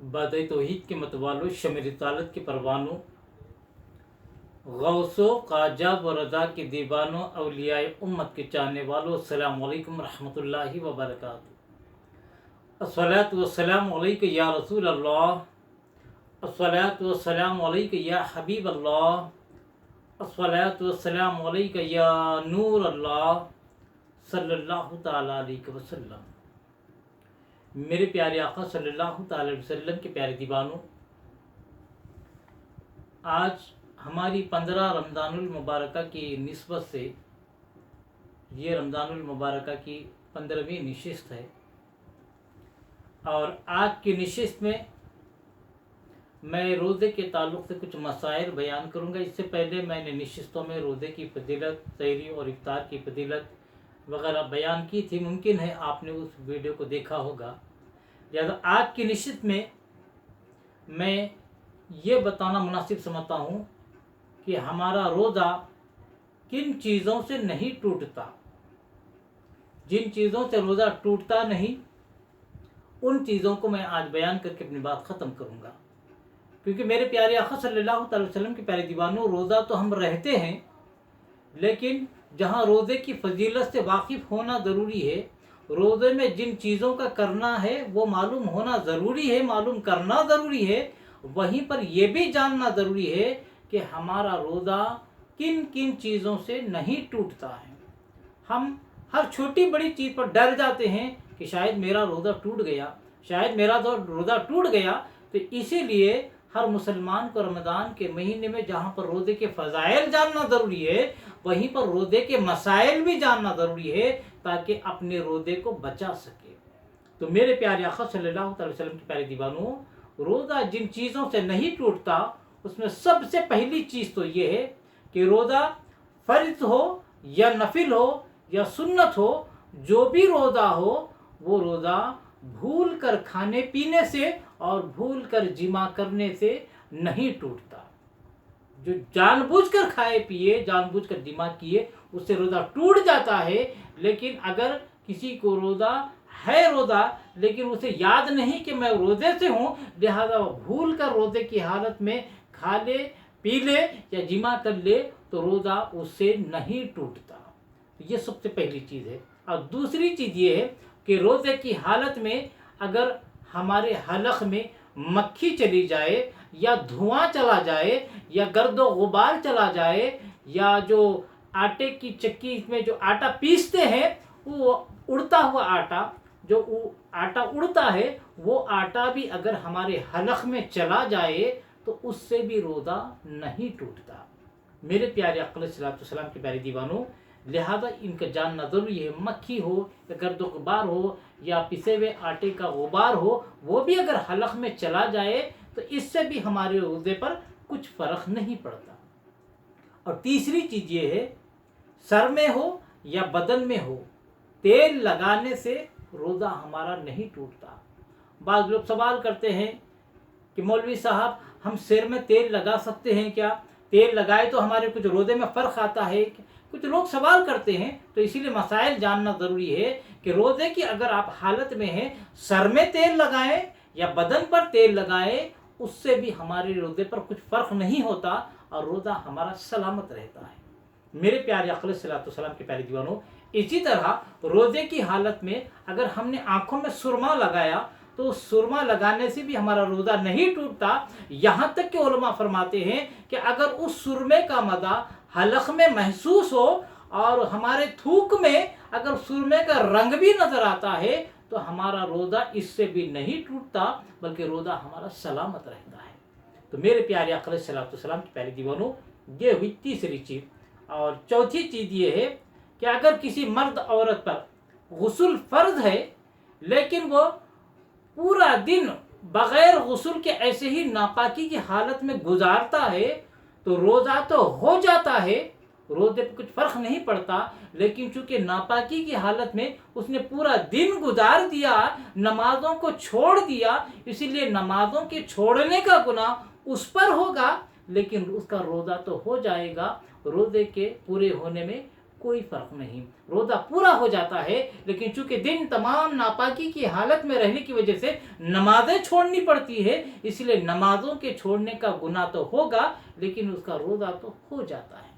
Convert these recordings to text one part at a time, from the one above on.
बादे तौहीद के मतवालो शम रिसालत के परवानों गौसो काजा व रजा के दीवानों अवलियाए उम्मत के चाहने वालों अस्सलाम वालेकुम रहमतुल्लाहि व बरकातुहू। अस्सलातु वस्सलामु अलैका या रसूल अल्लाह, अस्सलातु वस्सलामु अलैका या हबीब अल्लाह, अस्सलातु वस्सलामु अलैका या नूर अल्लाह सल्लल्लाहु ताला अलैहि वसल्लम। मेरे प्यारे आका सल्लल्लाहु ताला अलैहि वसल्लम के प्यारे दीवानों, आज हमारी 15 रमज़ानुल मुबारका की निस्बत से ये रमज़ानुल मुबारका की 15वीं नशिस्त है और आज की नशिस्त में मैं रोज़े के ताल्लुक़ से कुछ मसाइल बयान करूँगा। इससे पहले मैंने नशिस्तों में रोज़े की फजीलत, सहरी और इफ्तार की फजीलत वगैरह बयान की थी। मुमकिन है आपने उस वीडियो को देखा होगा। लिहाजा आज की नशिस्त में मैं ये बताना मुनासिब समझता हूँ कि हमारा रोज़ा किन चीज़ों से नहीं टूटता। जिन चीज़ों से रोज़ा टूटता नहीं, उन चीज़ों को मैं आज बयान करके अपनी बात ख़त्म करूँगा। क्योंकि मेरे प्यारे आका सल्लल्लाहु अलैहि वसल्लम के प्यारे दीवानों, रोज़ा तो हम रहते हैं, लेकिन जहाँ रोज़े की फजीलत से वाकिफ़ होना ज़रूरी है, रोज़े में जिन चीज़ों का करना है वो मालूम होना ज़रूरी है, मालूम करना ज़रूरी है, वहीं पर यह भी जानना ज़रूरी है कि हमारा रोज़ा किन किन चीज़ों से नहीं टूटता है। हम हर छोटी बड़ी चीज़ पर डर जाते हैं कि शायद मेरा रोज़ा टूट गया, शायद मेरा रोज़ा टूट गया। तो इसीलिए हर मुसलमान को रमज़ान के महीने में जहाँ पर रोज़े के फ़ज़ाइल जानना ज़रूरी है, वहीं पर रोज़े के मसाइल भी जानना ज़रूरी है ताकि अपने रोज़े को बचा सके। तो मेरे प्यारे आका सल्लल्लाहु अलैहि वसल्लम के प्यारे दीवानों, रोज़ा जिन चीज़ों से नहीं टूटता उसमें सबसे पहली चीज़ तो ये है कि रोज़ा फ़र्ज़ हो या नफिल हो या सुन्नत हो, जो भी रोज़ा हो वो रोज़ा भूल कर खाने पीने से और भूल कर जिमा करने से नहीं टूटता। जो जानबूझकर खाए पिए, जानबूझकर जिमा किए, उससे रोज़ा टूट जाता है। लेकिन अगर किसी को रोज़ा लेकिन उसे याद नहीं कि मैं रोज़े से हूँ, लिहाजा भूल कर रोज़े की हालत में खा ले, पी ले या जिमा कर ले, तो रोज़ा उससे नहीं टूटता। ये सबसे पहली चीज़ है। और दूसरी चीज़ ये है कि रोज़े की हालत में अगर हमारे हलक में मक्खी चली जाए या धुआं चला जाए या गर्दो गुबार चला जाए या जो आटे की चक्की में जो आटा पीसते हैं वो उड़ता हुआ आटा, जो आटा उड़ता है, वो आटा भी अगर हमारे हलक में चला जाए तो उससे भी रोज़ा नहीं टूटता। मेरे प्यारे अक़ल सलाम के प्यारे दीवानों, लिहाजा इनका जानना ज़रूरी है। मक्खी हो या गर्द गुबार हो या पिसे हुए आटे का गुबार हो, वो भी अगर हलक में चला जाए तो इससे भी हमारे रोज़े पर कुछ फ़र्क नहीं पड़ता। और तीसरी चीज़ ये है, सर में हो या बदन में हो, तेल लगाने से रोज़ा हमारा नहीं टूटता। बाज़ लोग सवाल करते हैं कि मौलवी साहब, हम सिर में तेल लगा सकते हैं क्या? तेल लगाए तो हमारे कुछ रोज़े में फ़र्क आता है? कुछ लोग सवाल करते हैं। तो इसीलिए मसाइल जानना ज़रूरी है कि रोज़े की अगर आप हालत में हैं, सर में तेल लगाएं या बदन पर तेल लगाएं, उससे भी हमारे रोज़े पर कुछ फ़र्क नहीं होता और रोज़ा हमारा सलामत रहता है। मेरे प्यारे अक़ल सलाम के प्यारे दीवानों, इसी तरह रोज़े की हालत में अगर हमने आँखों में सुरमा लगाया तो उस सुरमा लगाने से भी हमारा रोज़ा नहीं टूटता। यहाँ तक कि उलमा फरमाते हैं कि अगर उस सुरमे का मज़ा हलक में महसूस हो और हमारे थूक में अगर सुरमे का रंग भी नज़र आता है तो हमारा रोज़ा इससे भी नहीं टूटता, बल्कि रोज़ा हमारा सलामत रहता है। तो मेरे प्यारे अक़ल सलाम के प्यारे दीवानों, ये हुई तीसरी चीज़। और चौथी चीज़ ये है कि अगर किसी मर्द औरत पर गुस्ल फ़र्ज है लेकिन वो पूरा दिन बग़ैर गुस्ल के ऐसे ही नापाकी की हालत में गुजारता है, तो रोज़ा तो हो जाता है, रोज़े पर कुछ फ़र्क नहीं पड़ता, लेकिन चूँकि नापाकी की हालत में उसने पूरा दिन गुजार दिया, नमाज़ों को छोड़ दिया, इसीलिए नमाज़ों के छोड़ने का गुनाह उस पर होगा, लेकिन उसका रोज़ा तो हो जाएगा। रोज़े के पूरे होने में कोई फ़र्क नहीं, रोज़ा पूरा हो जाता है। लेकिन चूंकि दिन तमाम नापाकी की हालत में रहने की वजह से नमाजें छोड़नी पड़ती है, इसलिए नमाजों के छोड़ने का गुनाह तो होगा, लेकिन उसका रोज़ा तो हो जाता है।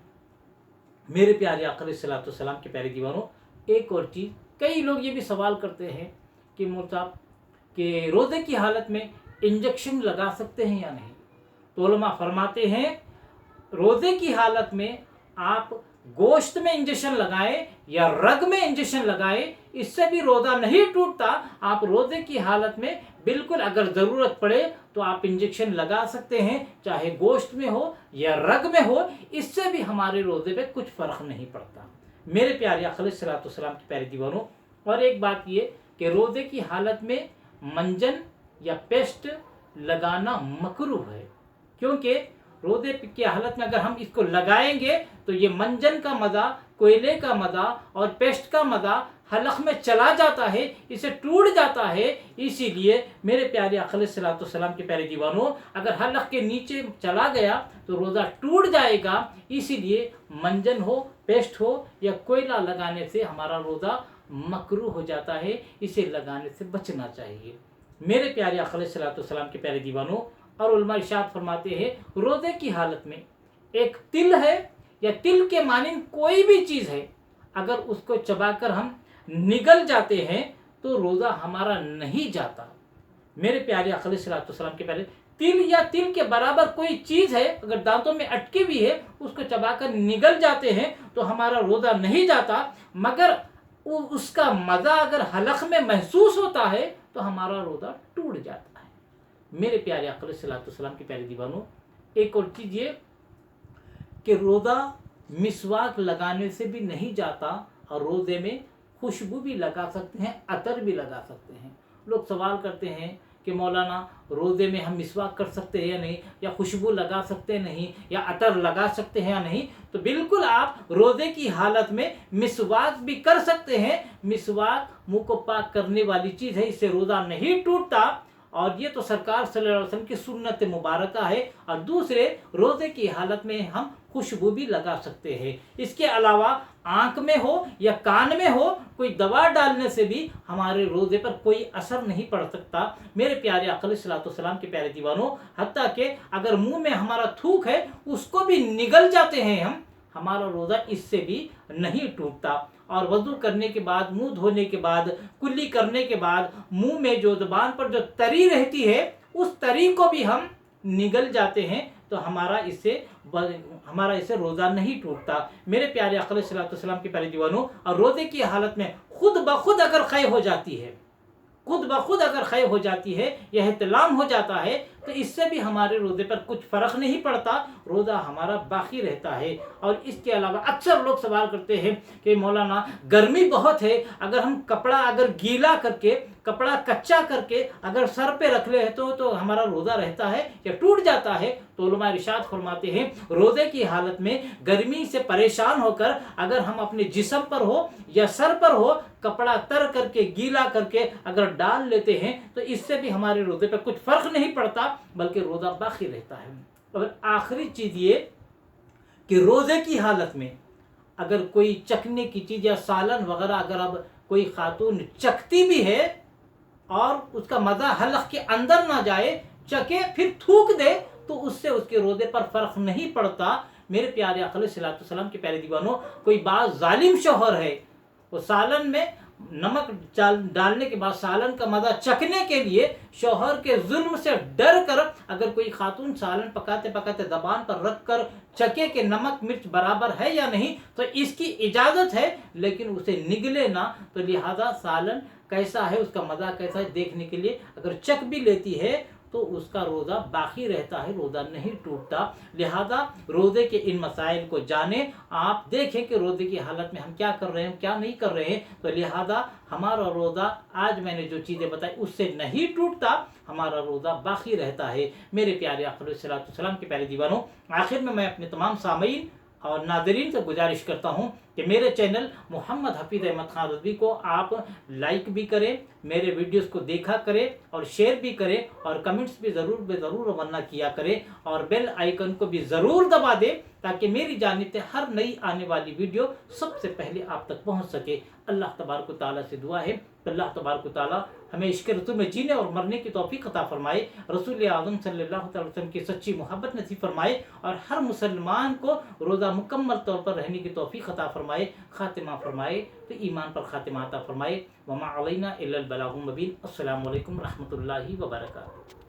मेरे प्यारे आका अलैहिस्सलातु वस्सलाम के प्यारे दीवानों, एक और चीज़, कई लोग ये भी सवाल करते हैं कि मौलवी साहब कि रोज़े की हालत में इंजेक्शन लगा सकते हैं या नहीं। तो उलमा फरमाते हैं रोज़े की हालत में आप गोश्त में इंजेक्शन लगाएं या रग में इंजेक्शन लगाएं, इससे भी रोज़ा नहीं टूटता। आप रोज़े की हालत में बिल्कुल अगर ज़रूरत पड़े तो आप इंजेक्शन लगा सकते हैं, चाहे गोश्त में हो या रग में हो, इससे भी हमारे रोज़े पे कुछ फ़र्क नहीं पड़ता। मेरे प्यारे आका अलैहिस्सलातु वस्सलाम के प्यारे दीवानों, और एक बात ये कि रोज़े की हालत में मंजन या पेस्ट लगाना मकरूह है, क्योंकि रोज़े की हालत में अगर हम इसको लगाएंगे तो ये मंजन का मज़ा, कोयले का मज़ा और पेस्ट का मज़ा हलक में चला जाता है, इसे टूट जाता है। इसीलिए मेरे प्यारे आका अलैहिस्सलातु वस्सलाम के प्यारे दीवानों, अगर हलक के नीचे चला गया तो रोज़ा टूट जाएगा। इसीलिए मंजन हो, पेस्ट हो या कोयला लगाने से हमारा रोज़ा मकरूह हो जाता है, इसे लगाने से बचना चाहिए। मेरे प्यारे आका अलैहिस्सलातु वस्सलाम के प्यारे दीवानों, और उलमा इरशाद फरमाते हैं रोज़े की हालत में एक तिल है या तिल के मानिंद कोई भी चीज़ है, अगर उसको चबाकर हम निगल जाते हैं तो रोज़ा हमारा नहीं जाता। मेरे प्यारे आका अलैहिस्सलातु वस्सलाम के प्यारे, तिल या तिल के बराबर कोई चीज़ है अगर दांतों में अटकी हुई है, उसको चबाकर निगल जाते हैं तो हमारा रोज़ा नहीं जाता, मगर उसका मज़ा अगर हलक में महसूस होता है तो हमारा रोज़ा टूट जाता है। मेरे प्यारे आका अलैहिस्सलातु वस्सलाम के प्यारे दीवानों, एक और चीज़ ये कि रोज़ा मिसवाक लगाने से भी नहीं जाता, और रोज़े में खुशबू भी लगा सकते हैं, अतर भी लगा सकते हैं। लोग सवाल करते हैं कि मौलाना रोज़े में हम मिसवाक कर सकते हैं या नहीं, या खुशबू लगा सकते हैं नहीं, या अतर लगा सकते हैं या नहीं। तो बिल्कुल आप रोज़े की हालत में मिसवाक भी कर सकते हैं। मिसवाक मुंह को पाक करने वाली चीज़ है, इससे रोज़ा नहीं टूटता, और ये तो सरकार सल्लल्लाहु अलैहि वसल्लम की सुन्नत मुबारक है। और दूसरे, रोज़े की हालत में हम खुशबू भी लगा सकते हैं। इसके अलावा आँख में हो या कान में हो कोई दवा डालने से भी हमारे रोज़े पर कोई असर नहीं पड़ सकता। मेरे प्यारे आका अलैहिस्सलातु वस्सलाम के प्यारे दीवानों, हत्ता कि अगर मुंह में हमारा थूक है उसको भी निगल जाते हैं हम, हमारा रोज़ा इससे भी नहीं टूटता। और वज़ू करने के बाद, मुंह धोने के बाद, कुल्ली करने के बाद मुंह में जो ज़ुबान पर जो तरी रहती है उस तरी को भी हम निगल जाते हैं, तो हमारा इससे रोज़ा नहीं टूटता। मेरे प्यारे आका अलैहिस्सलातु वस्सलाम के प्यारे दीवानों, और रोज़े की हालत में खुद ब खुद अगर ख़य हो जाती है, खुद ब खुद अगर ख़य हो जाती है या इहतिलाम हो जाता है, तो इससे भी हमारे रोज़े पर कुछ फ़र्क नहीं पड़ता, रोज़ा हमारा बाकी रहता है। और इसके अलावा अक्सर लोग सवाल करते हैं कि मौलाना गर्मी बहुत है, अगर हम कपड़ा अगर गीला करके, कपड़ा कच्चा करके अगर सर पे रख ले तो हमारा रोज़ा रहता है या टूट जाता है। तो उलमा इरशाद फरमाते हैं रोज़े की हालत में गर्मी से परेशान होकर अगर हम अपने जिस्म पर हो या सर पर हो कपड़ा तर करके, गीला करके अगर डाल लेते हैं तो इससे भी हमारे रोज़े पर कुछ फ़र्क नहीं पड़ता, बल्कि रोज़ा बाकी रहता है। और आखिरी चीज़ ये कि रोज़े की हालत में अगर कोई चखने की चीज़ या सालन वगैरह अगर अब कोई खातून चखती भी है और उसका मज़ा हलक के अंदर ना जाए, चखे फिर थूक दे, तो उससे उसके रोज़े पर फ़र्क नहीं पड़ता। मेरे प्यारे आका अलैहिस्सलातु वस्सलाम के प्यारे दीवानों, कोई बात जालिम शौहर है, वो सालन में नमक डालने के बाद सालन का मज़ा चखने के लिए शौहर के जुल्म से डर कर अगर कोई खातून सालन पकाते पकाते ज़बान पर रख कर चखे के नमक मिर्च बराबर है या नहीं, तो इसकी इजाज़त है, लेकिन उसे निगले ना। तो लिहाजा सालन कैसा है, उसका मज़ा कैसा है देखने के लिए अगर चख भी लेती है तो उसका रोज़ा बाकी रहता है, रोज़ा नहीं टूटता। लिहाजा रोज़े के इन मसाइल को जानें, आप देखें कि रोज़े की हालत में हम क्या कर रहे हैं, क्या नहीं कर रहे हैं। तो लिहाजा हमारा रोज़ा आज मैंने जो चीज़ें बताई उससे नहीं टूटता, हमारा रोज़ा बाकी रहता है। मेरे प्यारे आका अलैहिस्सलातु वस्सलाम के प्यारे दीवानों, आखिर में मैं अपने तमाम सामीन और नाज़रीन से गुजारिश करता हूँ कि मेरे चैनल मोहम्मद हफीज़ अहमद खान रज़वी को आप लाइक भी करें, मेरे वीडियोस को देखा करें और शेयर भी करें और कमेंट्स भी ज़रूर वरना किया करें और बेल आइकन को भी ज़रूर दबा दें تاکہ میری جانب سے ہر نئی آنے والی ویڈیو سب سے پہلے آپ تک پہنچ سکے۔ اللہ تبارک و تعالیٰ سے دعا ہے کہ اللہ تبارک و تعالیٰ ہمیں عشق رسول میں جینے اور مرنے کی توفیق عطا فرمائے، رسول اعظم صلی اللہ علیہ وسلم کی سچی محبت نصیب فرمائے، اور ہر مسلمان کو روزہ مکمل طور پر رہنے کی توفیق عطا فرمائے، خاتمہ فرمائے تو ایمان پر خاتمہ عطا فرمائے۔ وما علینا الا البلاغ المبین۔ السلام علیکم ورحمۃ اللہ وبرکاتہ۔